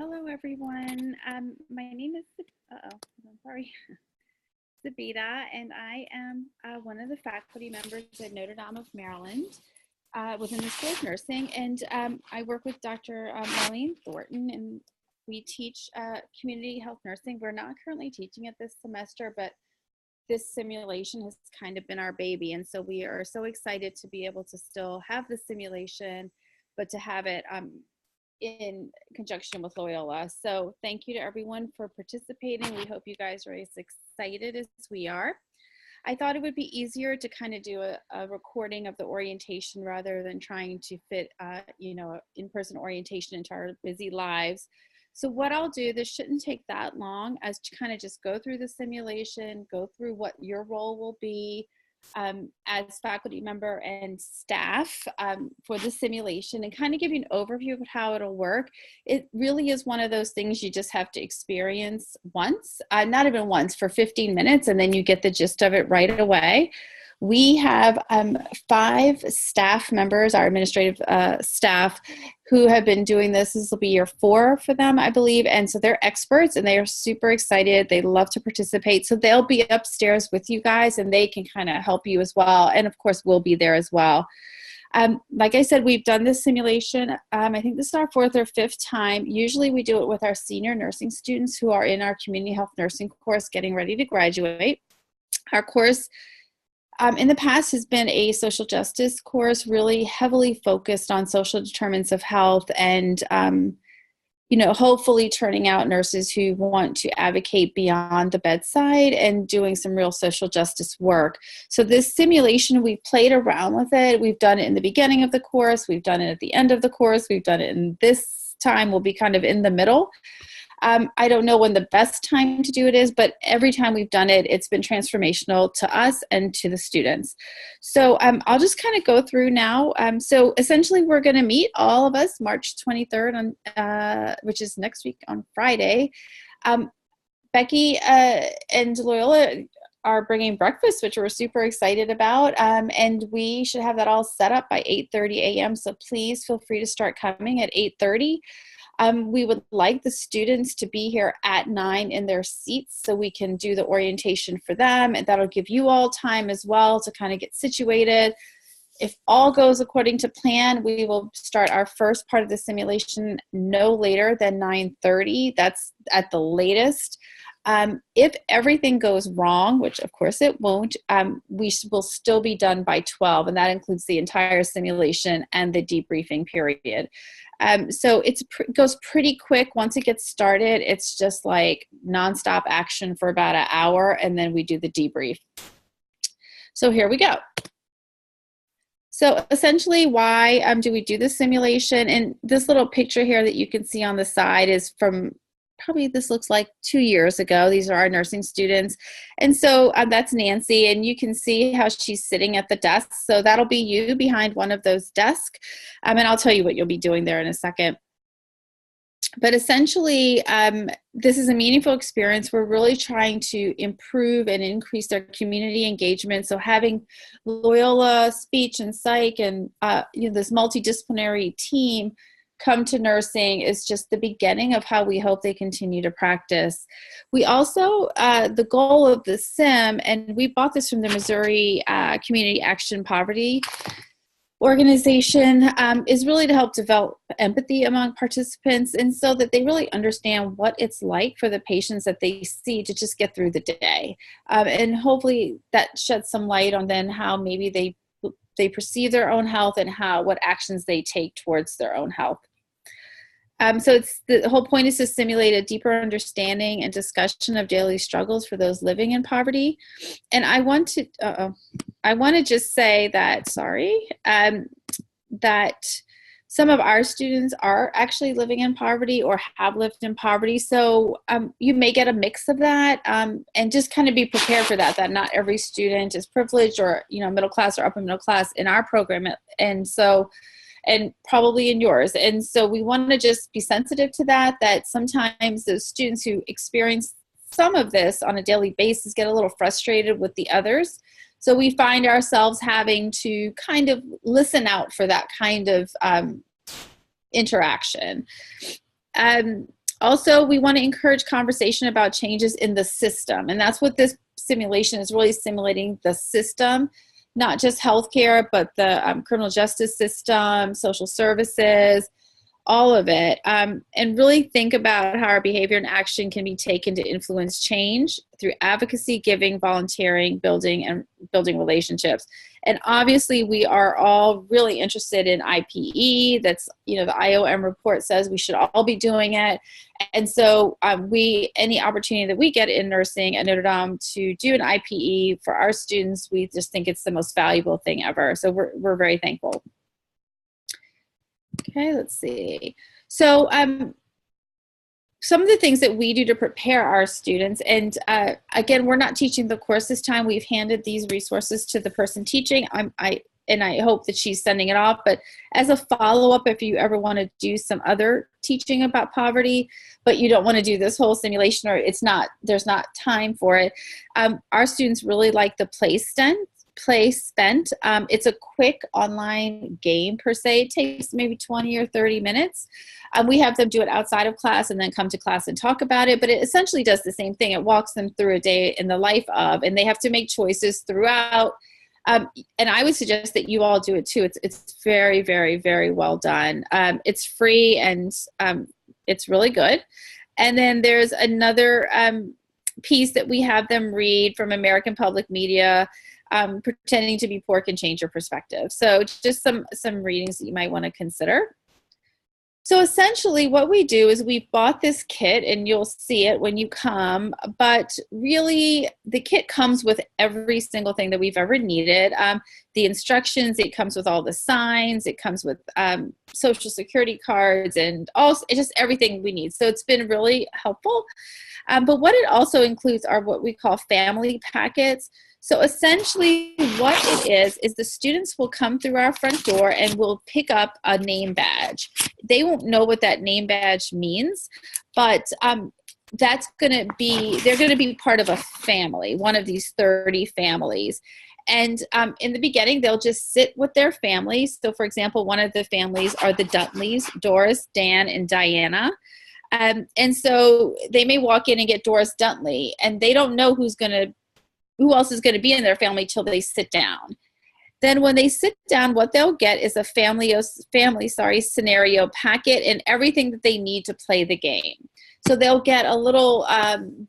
Hello, everyone. My name is, I'm sorry, Sabita, and I am one of the faculty members at Notre Dame of Maryland within the School of Nursing. And I work with Dr. Marlene Thornton, and we teach community health nursing. We're not currently teaching it this semester, but this simulation has kind of been our baby. And so we are so excited to be able to still have the simulation, but to have it in conjunction with Loyola. So thank you to everyone for participating. We hope you guys are as excited as we are. I thought it would be easier to kind of do a recording of the orientation rather than trying to fit, in-person orientation into our busy lives. So what I'll do, this shouldn't take that long, as to kind of just go through the simulation, go through what your role will be as faculty member and staff for the simulation, and kind of give you an overview of how it'll work. It really is one of those things you just have to experience once, not even once, for 15 minutes, and then you get the gist of it right away. We have 5 staff members, our administrative staff, who have been doing this. This will be year 4 for them, I believe. And so they're experts and they are super excited. They love to participate. So they'll be upstairs with you guys and they can kind of help you as well. And of course, we'll be there as well. Like I said, we've done this simulation. I think this is our 4th or 5th time. Usually we do it with our senior nursing students who are in our community health nursing course getting ready to graduate. Our course in the past has been a social justice course, really heavily focused on social determinants of health and, hopefully turning out nurses who want to advocate beyond the bedside and doing some real social justice work. So this simulation, we've played around with it. We've done it in the beginning of the course. We've done it at the end of the course. We've done it in this time. We'll be kind of in the middle. I don't know when the best time to do it is, but every time we've done it, it's been transformational to us and to the students. So I'll just kind of go through now. So essentially, we're going to meet, all of us, March 23rd, which is next week on Friday. Becky and Loyola are bringing breakfast, which we're super excited about, and we should have that all set up by 8:30 a.m. So please feel free to start coming at 8:30. We would like the students to be here at 9 in their seats so we can do the orientation for them, and that'll give you all time as well to kind of get situated. If all goes according to plan, we will start our first part of the simulation no later than 9:30. That's at the latest. If everything goes wrong, which of course it won't, we will still be done by 12, and that includes the entire simulation and the debriefing period. So it goes pretty quick. Once it gets started, it's just like nonstop action for about an hour, and then we do the debrief. So here we go. So essentially, why do we do the simulation? And this little picture here that you can see on the side is from probably, this looks like 2 years ago. These are our nursing students. And so that's Nancy, and you can see how she's sitting at the desk. So that'll be you behind one of those desks. And I'll tell you what you'll be doing there in a second. But essentially, this is a meaningful experience. We're really trying to improve and increase their community engagement. So having Loyola, speech, and psych, and this multidisciplinary team come to nursing is just the beginning of how we hope they continue to practice. We also, the goal of the sim, and we bought this from the Missouri Community Action Poverty Organization, is really to help develop empathy among participants, and so that they really understand what it's like for the patients that they see to just get through the day. And hopefully that sheds some light on then how maybe they perceive their own health and what actions they take towards their own health. So the whole point is to simulate a deeper understanding and discussion of daily struggles for those living in poverty. And I want to just say that, that some of our students are actually living in poverty or have lived in poverty. So you may get a mix of that, and just kind of be prepared for that not every student is privileged or, middle class or upper middle class in our program. And probably in yours. And so we want to just be sensitive to that sometimes those students who experience some of this on a daily basis get a little frustrated with the others. So we find ourselves having to kind of listen out for that kind of interaction. Also, we want to encourage conversation about changes in the system. And that's what this simulation is really simulating, the system, not just healthcare, but the criminal justice system, social services, all of it, and really think about how our behavior and action can be taken to influence change through advocacy, giving, volunteering, building relationships. And obviously, we are all really interested in IPE. That's, the IOM report says we should all be doing it. And so any opportunity that we get in nursing at Notre Dame to do an IPE for our students, we just think it's the most valuable thing ever. So we're very thankful. Okay, let's see. So some of the things that we do to prepare our students, and again, we're not teaching the course this time. We've handed these resources to the person teaching. And I hope that she's sending it off. But as a follow-up, if you ever want to do some other teaching about poverty, but you don't want to do this whole simulation, or there's not time for it, our students really like the play spent. It's a quick online game per se. It takes maybe 20 or 30 minutes. We have them do it outside of class and then come to class and talk about it, but it essentially does the same thing. It walks them through a day in the life of, and they have to make choices throughout. And I would suggest that you all do it too. It's very, very, very well done. It's free and it's really good. And then there's another piece that we have them read from American Public Media, Pretending to be Poor Can Change Your Perspective. So just some readings that you might want to consider. So essentially what we do is we bought this kit, and you'll see it when you come, but really the kit comes with every single thing that we've ever needed. The instructions, it comes with all the signs, it comes with social security cards, and also just everything we need. So it's been really helpful. But what it also includes are what we call family packets. So essentially what it is the students will come through our front door and will pick up a name badge. They won't know what that name badge means, but they're going to be part of a family, one of these 30 families. And in the beginning, they'll just sit with their families. So for example, one of the families are the Duntleys, Doris, Dan, and Diana. And so they may walk in and get Doris Duntley, and they don't know who else is going to be in their family till they sit down. Then when they sit down, what they'll get is a family scenario packet and everything that they need to play the game. So they'll get a little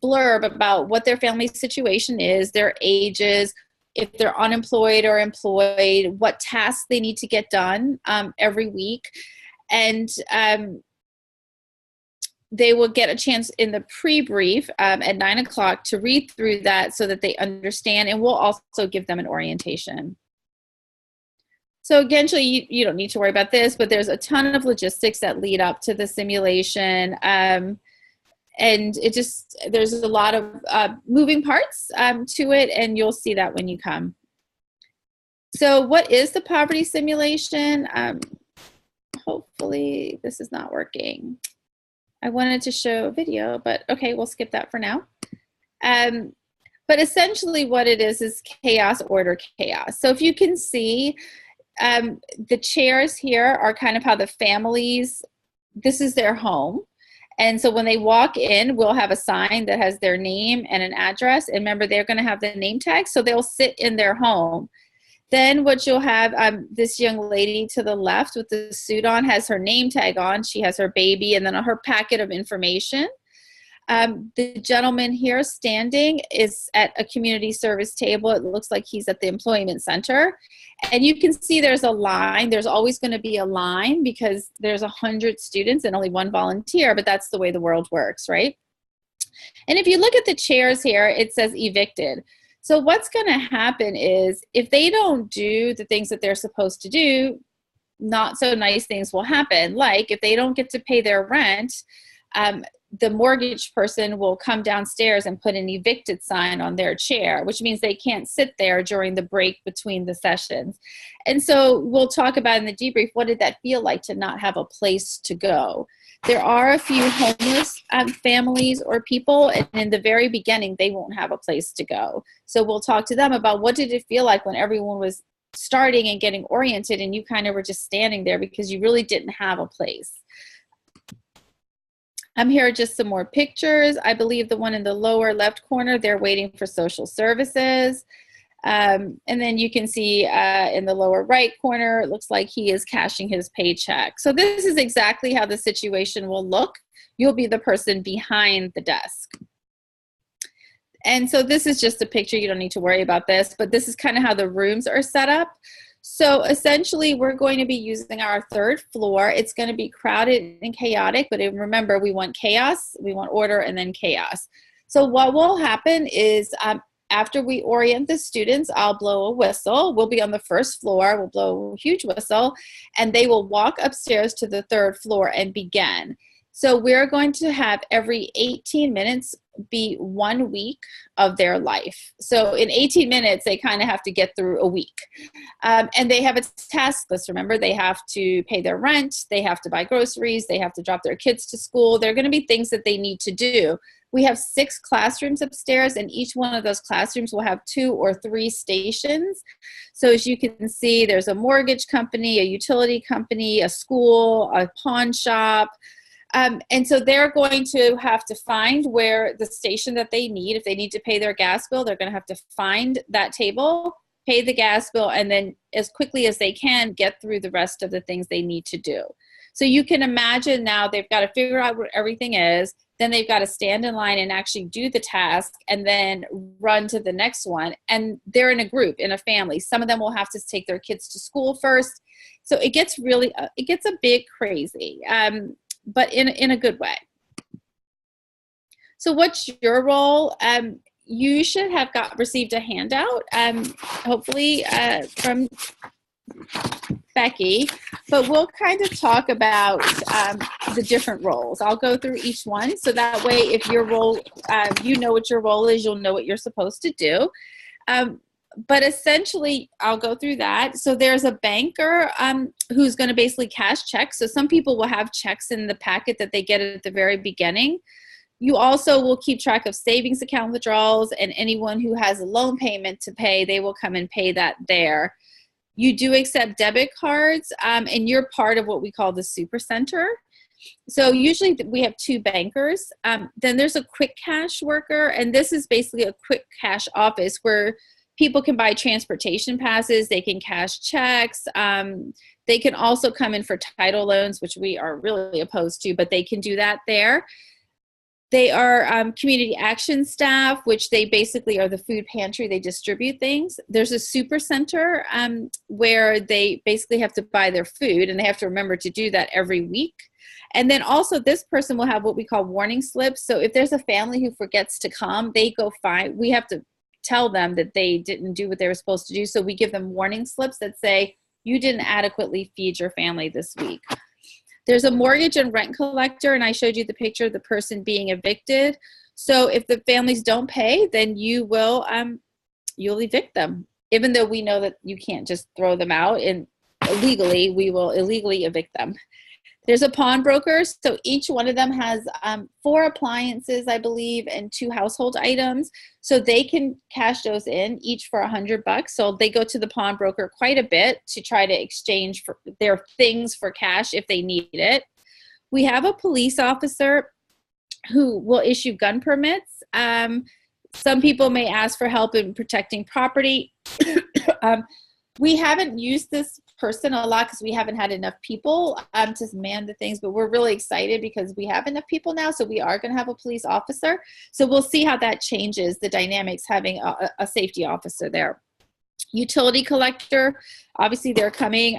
blurb about what their family situation is, their ages, if they're unemployed or employed, what tasks they need to get done every week. And they will get a chance in the pre-brief at 9 o'clock to read through that so that they understand, and we'll also give them an orientation. So eventually, you don't need to worry about this, but there's a ton of logistics that lead up to the simulation. And there's a lot of moving parts to it, and you'll see that when you come. So what is the poverty simulation? Hopefully this is not working. I wanted to show a video, but okay, we'll skip that for now. But essentially what it is chaos, order, chaos. So if you can see, the chairs here are kind of how the families, this is their home. And so when they walk in, we'll have a sign that has their name and an address. And remember, they're going to have the name tag, so they'll sit in their home. Then what you'll have, this young lady to the left with the suit on has her name tag on. She has her baby and then her packet of information. The gentleman here standing is at a community service table. It looks like he's at the employment center. And you can see there's a line. There's always going to be a line because there's 100 students and only one volunteer, but that's the way the world works, right? And if you look at the chairs here, it says evicted. So what's going to happen is if they don't do the things that they're supposed to do, not so nice things will happen. Like if they don't get to pay their rent, the mortgage person will come downstairs and put an evicted sign on their chair, which means they can't sit there during the break between the sessions. And so we'll talk about in the debrief, what did that feel like to not have a place to go? There are a few homeless families or people, and in the very beginning, they won't have a place to go. So we'll talk to them about what did it feel like when everyone was starting and getting oriented and you kind of were just standing there because you really didn't have a place. Here are just some more pictures. I believe the one in the lower left corner, they're waiting for social services. And then you can see in the lower right corner, it looks like he is cashing his paycheck. So this is exactly how the situation will look. You'll be the person behind the desk. And so this is just a picture. You don't need to worry about this, but this is kind of how the rooms are set up. So essentially, we're going to be using our third floor. It's going to be crowded and chaotic, but remember, we want chaos, we want order, and then chaos. So what will happen is after we orient the students, I'll blow a whistle. We'll be on the first floor. We'll blow a huge whistle, and they will walk upstairs to the third floor and begin. So we're going to have every 18 minutes be 1 week of their life. So in 18 minutes, they kind of have to get through a week. And they have a task list. Remember, they have to pay their rent. They have to buy groceries. They have to drop their kids to school. There are going to be things that they need to do. We have 6 classrooms upstairs, and each one of those classrooms will have 2 or 3 stations. So as you can see, there's a mortgage company, a utility company, a school, a pawn shop. And so they're going to have to find where the station that they need. If they need to pay their gas bill, they're going to have to find that table, pay the gas bill, and then as quickly as they can get through the rest of the things they need to do. So you can imagine now they've got to figure out where everything is. Then they've got to stand in line and actually do the task and then run to the next one. And they're in a group, in a family. Some of them will have to take their kids to school first. So it gets really, it gets a bit crazy. But in a good way. So what's your role? You should have received a handout, hopefully from Becky, but we'll kind of talk about the different roles. I'll go through each one, so that way if your role, you know what your role is, you'll know what you're supposed to do. But essentially, I'll go through that. So there's a banker who's going to basically cash checks. So some people will have checks in the packet that they get at the very beginning. You also will keep track of savings account withdrawals, and anyone who has a loan payment to pay, they will come and pay that there. You do accept debit cards, and you're part of what we call the super center. So usually we have 2 bankers. Then there's a quick cash worker, and this is basically a quick cash office where people can buy transportation passes, they can cash checks, they can also come in for title loans, which we are really opposed to, but they can do that there. They are community action staff, which they basically are the food pantry, they distribute things. There's a super center where they basically have to buy their food, and they have to remember to do that every week. And then also this person will have what we call warning slips. So if there's a family who forgets to come, they go find, we have to tell them that they didn't do what they were supposed to do. So we give them warning slips that say, you didn't adequately feed your family this week. There's a mortgage and rent collector, and I showed you the picture of the person being evicted. So if the families don't pay, then you will, you'll evict them. Even though we know that you can't just throw them out, and illegally, we will illegally evict them. There's a pawnbroker, so each one of them has 4 appliances, I believe, and 2 household items. So they can cash those in, each for $100. So they go to the pawnbroker quite a bit to try to exchange for their things for cash if they need it. We have a police officer who will issue gun permits. Some people may ask for help in protecting property. We haven't used this person a lot because we haven't had enough people to man the things, but we're really excited because we have enough people now, so we are going to have a police officer. So we'll see how that changes the dynamics having a safety officer there. Utility collector, obviously they're coming.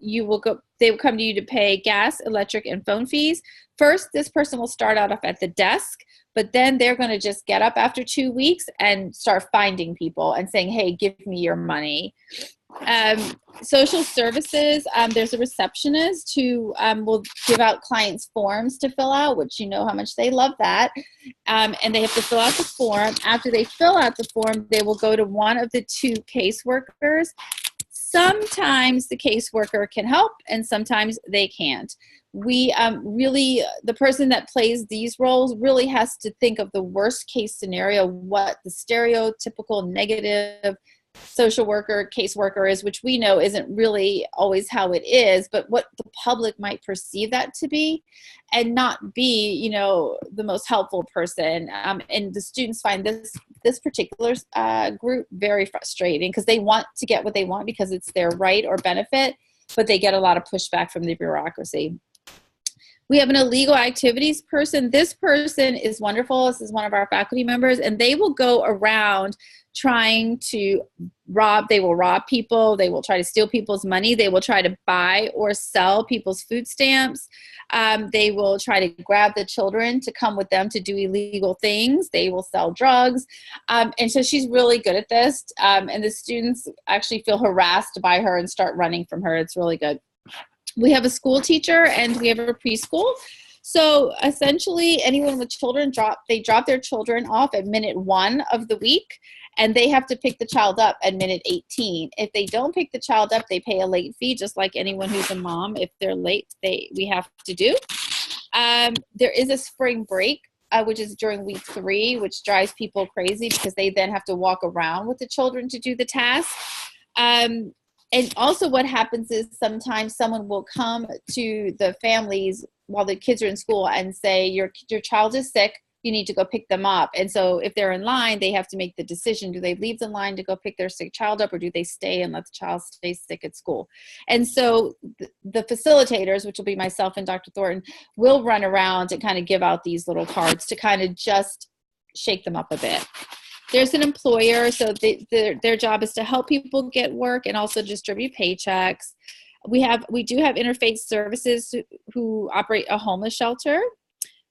They will come to you to pay gas, electric, and phone fees. First, this person will start out at the desk, but then they're going to just get up after 2 weeks and start finding people and saying, hey, give me your money. Social services, there's a receptionist who will give out clients forms to fill out, which you know how much they love that. And they have to fill out the form. After they fill out the form, they will go to one of the 2 caseworkers. Sometimes the caseworker can help and sometimes they can't. We really, the person that plays these roles really has to think of the worst case scenario, what the stereotypical negative social worker, caseworker is, which we know isn't really always how it is, but what the public might perceive that to be, and not be, you know, the most helpful person. And the students find this particular group very frustrating because they want to get what they want because it's their right or benefit, but they get a lot of pushback from the bureaucracy. We have an illegal activities person. This person is wonderful. This is one of our faculty members, and they will go around trying to rob. They will rob people. They will try to steal people's money. They will try to buy or sell people's food stamps. They will try to grab the children to come with them to do illegal things. They will sell drugs. And so she's really good at this. And the students actually feel harassed by her and start running from her. It's really good. We have a school teacher and we have a preschool. So essentially anyone with children drop their children off at minute 1 of the week, and they have to pick the child up at minute 18. If they don't pick the child up, they pay a late fee, just like anyone who's a mom. If they're late, we have to do. There is a spring break, which is during week 3, which drives people crazy because they then have to walk around with the children to do the task. And also what happens is sometimes someone will come to the families while the kids are in school and say, your child is sick, you need to go pick them up. And so if they're in line, they have to make the decision. Do they leave the line to go pick their sick child up, or do they stay and let the child stay sick at school? And so the facilitators, which will be myself and Dr. Thornton, will run around and kind of give out these little cards to kind of just shake them up a bit. There's an employer, so their job is to help people get work and also distribute paychecks. We do have interfaith services who operate a homeless shelter.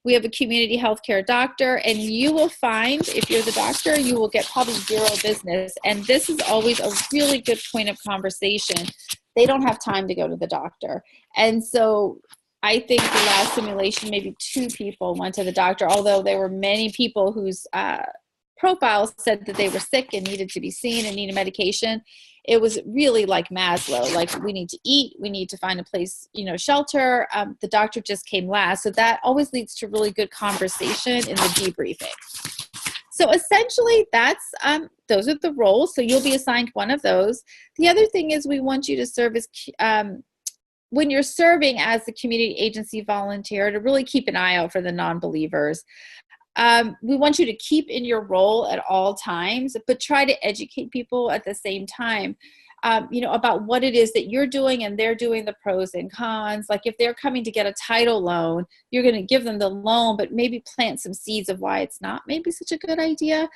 We have a community healthcare doctor, and you will find, if you're the doctor, you will get probably zero business. And this is always a really good point of conversation. They don't have time to go to the doctor. And so I think the last simulation, maybe 2 people went to the doctor, although there were many people whose profiles said that they were sick and needed to be seen and needed medication. It was really like Maslow, like we need to eat, we need to find a place, shelter. The doctor just came last. So that always leads to really good conversation in the debriefing. So essentially those are the roles. So you'll be assigned one of those. The other thing is we want you to serve as, when you're serving as the community agency volunteer, to really keep an eye out for the non-believers. We want you to keep in your role at all times, but try to educate people at the same time, about what it is that you're doing and they're doing, the pros and cons. Like if they're coming to get a title loan, you're going to give them the loan, but maybe plant some seeds of why it's not maybe such a good idea.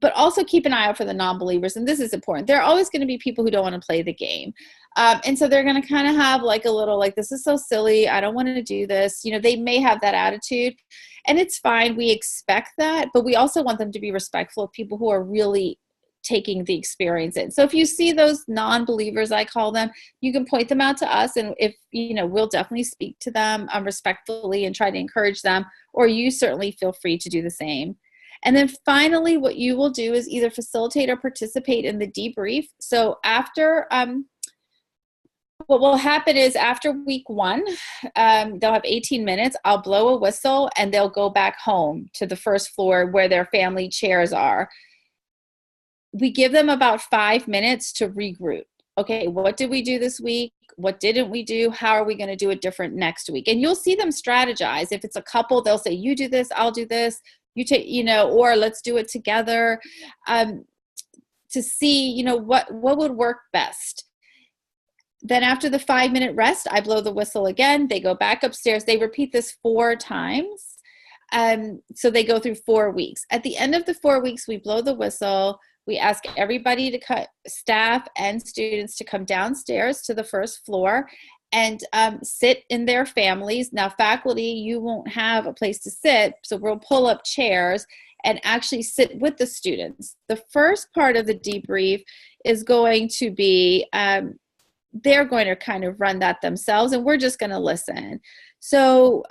But also keep an eye out for the non-believers. And this is important. There are always going to be people who don't want to play the game. And so they're going to kind of have like a little, like, this is so silly, I don't want to do this. They may have that attitude, and it's fine. We expect that, but we also want them to be respectful of people who are really taking the experience in. So if you see those non-believers, I call them, you can point them out to us. And if, we'll definitely speak to them respectfully and try to encourage them, or you certainly feel free to do the same. And then finally, what you will do is either facilitate or participate in the debrief. So after, what will happen is after week 1, they'll have 18 minutes. I'll blow a whistle and they'll go back home to the first floor where their family chairs are. We give them about 5 minutes to regroup. Okay, what did we do this week? What didn't we do? How are we going to do it different next week? And you'll see them strategize. If it's a couple, they'll say, you do this, I'll do this. You take, or let's do it together, to see, what would work best. Then after the 5-minute rest, I blow the whistle again. They go back upstairs. They repeat this 4 times. So they go through 4 weeks. At the end of the 4 weeks, we blow the whistle. We ask everybody to staff and students to come downstairs to the first floor and sit in their families. Now, faculty, you won't have a place to sit, so we'll pull up chairs and actually sit with the students. The first part of the debrief is going to be, they're going to kind of run that themselves, and we're just going to listen. So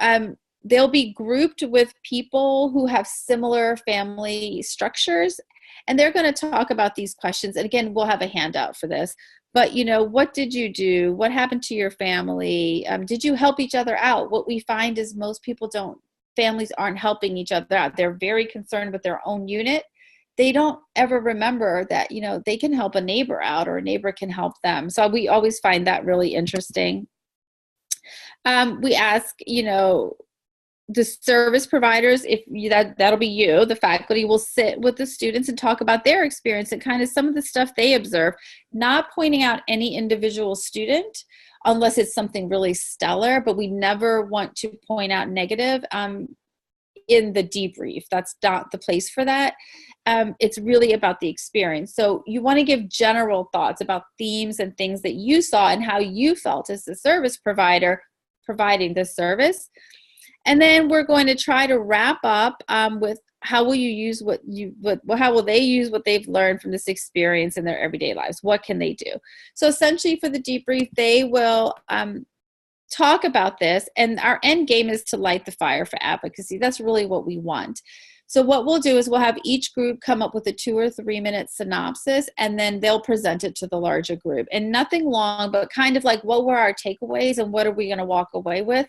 they'll be grouped with people who have similar family structures, and they're going to talk about these questions. And again, we'll have a handout for this. But, what did you do? What happened to your family? Did you help each other out? What we find is most people families aren't helping each other out. They're very concerned with their own unit. they don't ever remember that, you know, they can help a neighbor out or a neighbor can help them. So we always find that really interesting. We ask, you know, the service providers, if you, that'll be you, the faculty will sit with the students and talk about their experience and kind of some of the stuff they observe, not pointing out any individual student unless it's something really stellar, but we never want to point out negative in the debrief. That's not the place for that. It's really about the experience. So you want to give general thoughts about themes and things that you saw and how you felt as the service provider providing this service. And then we're going to try to wrap up with how will you use how will they use what they've learned from this experience in their everyday lives? What can they do? So essentially for the debrief, they will talk about this, and our end game is to light the fire for advocacy. That's really what we want. So what we'll do is we'll have each group come up with a 2 or 3 minute synopsis, and then they'll present it to the larger group. And nothing long, but kind of like what were our takeaways and what are we going to walk away with?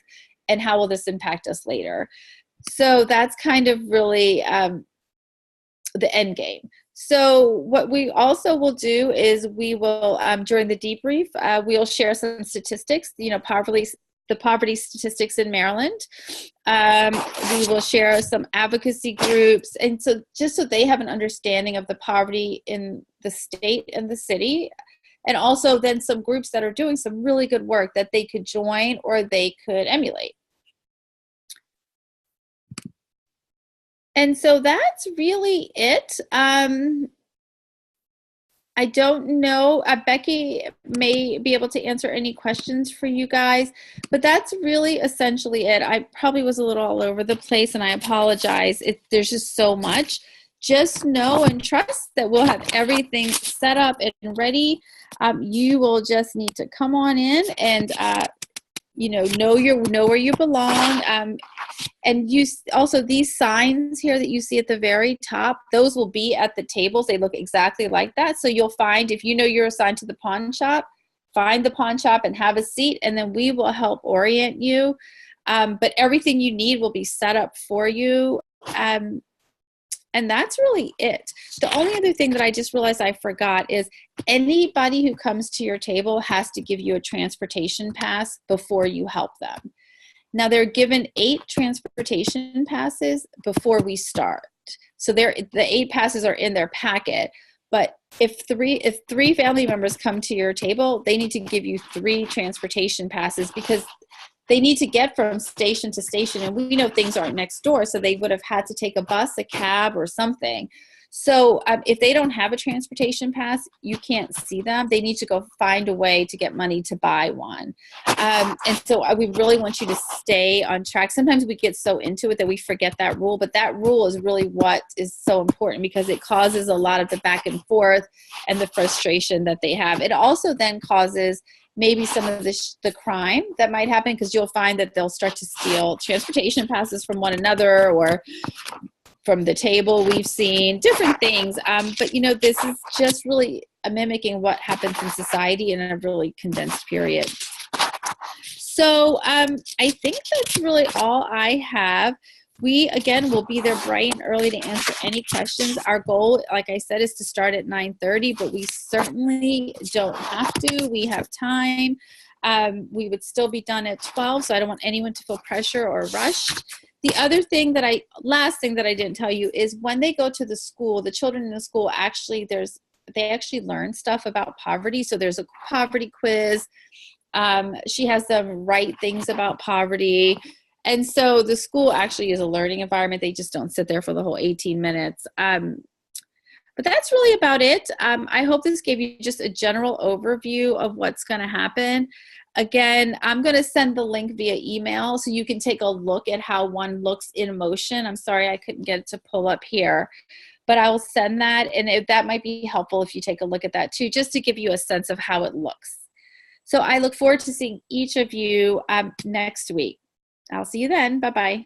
And how will this impact us later? So that's kind of really the end game. So what we also will do is we will, during the debrief, we'll share some statistics, you know, the poverty statistics in Maryland. We will share some advocacy groups. And so just so they have an understanding of the poverty in the state and the city. And also then some groups that are doing some really good work that they could join or they could emulate. And so that's really it. I don't know, Becky may be able to answer any questions for you guys, but that's really essentially it. I probably was a little all over the place and I apologize. There's just so much. Just know and trust that we'll have everything set up and ready. You will just need to come on in and you know where you belong. And you also, these signs here that you see at the very top, those will be at the tables. They look exactly like that. So you'll find, if you know you're assigned to the pawn shop, find the pawn shop and have a seat, and then we will help orient you. But everything you need will be set up for you. And that's really it. The only other thing that I just realized I forgot is anybody who comes to your table has to give you a transportation pass before you help them. Now they're given 8 transportation passes before we start. So the 8 passes are in their packet. But if three family members come to your table, they need to give you 3 transportation passes because they need to get from station to station, and we know things aren't next door, so they would have had to take a bus, a cab, or something. So if they don't have a transportation pass, you can't see them. They need to go find a way to get money to buy one. And so we really want you to stay on track. Sometimes we get so into it that we forget that rule, but that rule is really what is so important because it causes a lot of the back and forth and the frustration that they have. It also then causes maybe some of the crime that might happen because you'll find that they'll start to steal transportation passes from one another or from the table. We've seen different things. But, you know, this is just really mimicking what happens in society in a really condensed period. So I think that's really all I have. We, again, will be there bright and early to answer any questions. Our goal, like I said, is to start at 9:30, but we certainly don't have to. We have time. We would still be done at 12, so I don't want anyone to feel pressure or rushed. The other thing last thing that I didn't tell you is when they go to the school, the children in the school they actually learn stuff about poverty. So there's a poverty quiz. She has them write things about poverty. And so the school actually is a learning environment. They just don't sit there for the whole 18 minutes. But that's really about it. I hope this gave you just a general overview of what's going to happen. Again, I'm going to send the link via email so you can take a look at how one looks in motion. I'm sorry I couldn't get it to pull up here, but I will send that. And that might be helpful if you take a look at that too, just to give you a sense of how it looks. So I look forward to seeing each of you next week. I'll see you then. Bye-bye.